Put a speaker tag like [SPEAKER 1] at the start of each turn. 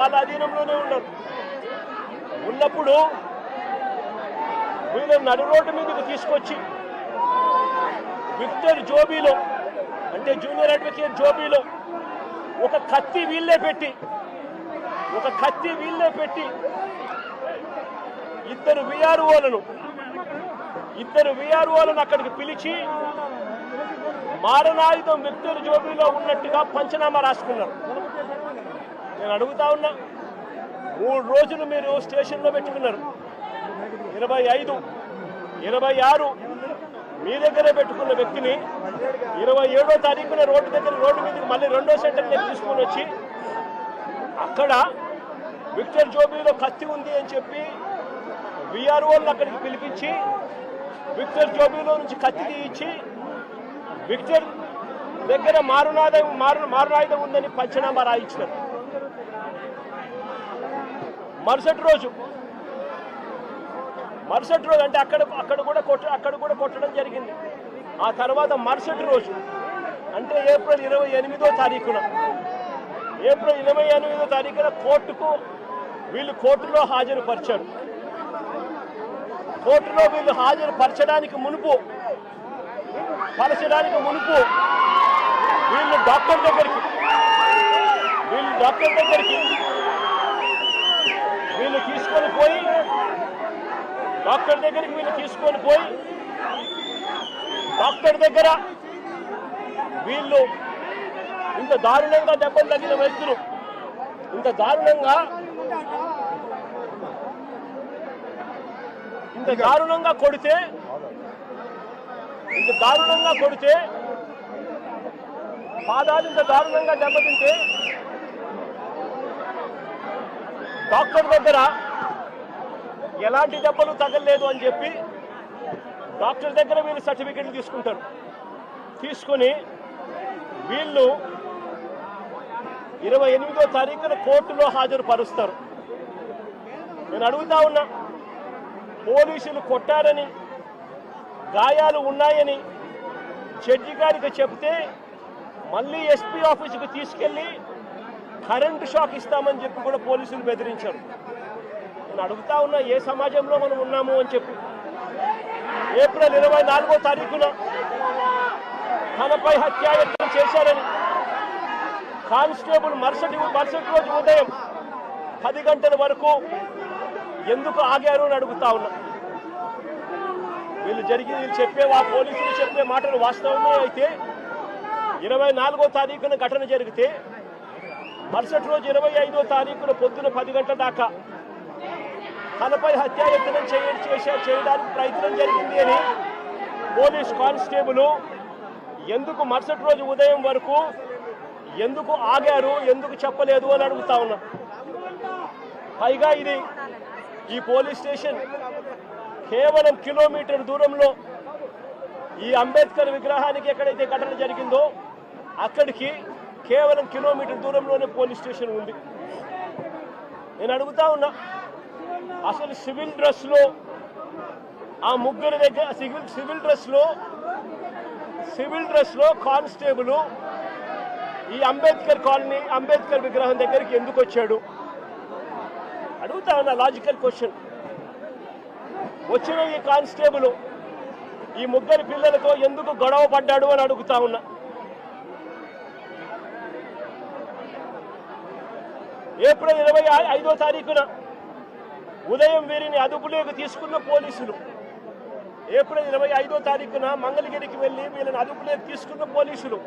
[SPEAKER 1] వాళ్ళ అధీనంలోనే ఉన్నారు. ఉన్నప్పుడు వీళ్ళని నడు రోడ్డు మీదకి తీసుకొచ్చి విక్టర్ జోబీలో అంటే జూనియర్ అడ్వకేట్ జోబీలో ఒక కత్తి వీళ్ళే పెట్టి ఇద్దరు విఆర్ఓలను అక్కడికి పిలిచి మారణాయుధం విక్టర్ జోబీలో ఉన్నట్టుగా పంచనామా రాసుకున్నారు. నేను అడుగుతా ఉన్నా, 3 రోజులు మీరు స్టేషన్లో పెట్టుకున్నారు. 25, 26 మీ దగ్గరే పెట్టుకున్న వ్యక్తిని 27వ తారీఖున రోడ్డు మీదకి మళ్ళీ 2వ సెంటర్ తీసుకొని వచ్చి అక్కడ విక్టర్ జోబీలో కత్తి ఉంది అని చెప్పి విఆర్ఓలను అక్కడికి పిలిపించి విక్టర్ జోబీలో నుంచి కత్తి తీయించి విక్టర్ దగ్గర మారణాయుధం ఉందని పంచనామా రాయించినారు. మరుసటి రోజు అంటే అక్కడ కూడా కొట్టడం జరిగింది. ఆ తర్వాత మరుసటి రోజు అంటే ఏప్రిల్ 28వ తారీఖున కోర్టులో హాజరుపరిచారు. కోర్టులో వీళ్ళు హాజరుపరచడానికి మునుపు వీళ్ళు డాక్టర్ దగ్గరికి తీసుకొని పోయి డాక్టర్ దగ్గర వీళ్ళు ఇంత దారుణంగా దెబ్బలు తగిన వ్యక్తులు ఇంత దారుణంగా కొడితే పాదాలు ఇంత దారుణంగా దెబ్బతింటే డాక్టర్ దగ్గర ఎలాంటి దెబ్బలు తగలలేదు అని చెప్పి డాక్టర్ దగ్గర వీళ్ళు సర్టిఫికెట్లు తీసుకుంటారు. తీసుకొని వీళ్ళు 28వ తారీఖున కోర్టులో హాజరుపరుస్తారు. నేను అడుగుతా ఉన్నా, పోలీసులు కొట్టారని గాయాలు ఉన్నాయని జడ్జి గారికి చెప్తే మళ్ళీ ఎస్పీ ఆఫీసుకు తీసుకెళ్లి కరెంటు షాక్ ఇస్తామని చెప్పి కూడా పోలీసులు బెదిరించారు. నేను అడుగుతా ఉన్నా, ఏ సమాజంలో మనం ఉన్నాము అని చెప్పి. ఏప్రిల్ 24వ తారీఖున తనపై హత్యాయత్నం చేశారని కానిస్టేబుల్ మరుసటి రోజు ఉదయం 10 గంటల వరకు ఎందుకు ఆగారు అని అడుగుతా ఉన్నా. పోలీసులు చెప్పే మాటలు వాస్తవమే అయితే 24వ తారీఖున ఘటన జరిగితే మరుసటి రోజు 25వ తారీఖున పొద్దున 10 గంటల దాకా తనపై హత్యాయత్నం చేయడానికి ప్రయత్నం జరిగింది అని పోలీస్ కానిస్టేబుల్ ఎందుకు మరుసటి రోజు ఉదయం వరకు ఎందుకు ఆగారు, ఎందుకు చెప్పలేదు అని అడుగుతా ఉన్నా. పైగా ఈ పోలీస్ స్టేషన్ కేవలం కిలోమీటర్ దూరంలో ఈ అంబేద్కర్ విగ్రహానికి ఎక్కడైతే ఘటన జరిగిందో అక్కడికి కేవలం కిలోమీటర్ దూరంలోనే పోలీస్ స్టేషన్ ఉంది. నేను అడుగుతా ఉన్నా, అసలు సివిల్ డ్రెస్లో ఆ ముగ్గురు దగ్గర సివిల్ డ్రెస్లో కానిస్టేబుల్ ఈ అంబేద్కర్ విగ్రహం దగ్గరికి ఎందుకు వచ్చాడు అడుగుతా ఉన్నా. Logical question. వచ్చిన ఈ కానిస్టేబుల్ ఈ ముగ్గురు పిల్లలతో ఎందుకు గొడవ పడ్డాడు అని అడుగుతా ఉన్నా. ఏప్రిల్ 25వ తారీఖున ఉదయం వీరిని అదుపులోకి తీసుకున్న పోలీసులు, ఏప్రిల్ 25వ తారీఖున మంగళగిరికి వెళ్లి వీళ్ళని అదుపులోకి తీసుకున్న పోలీసులు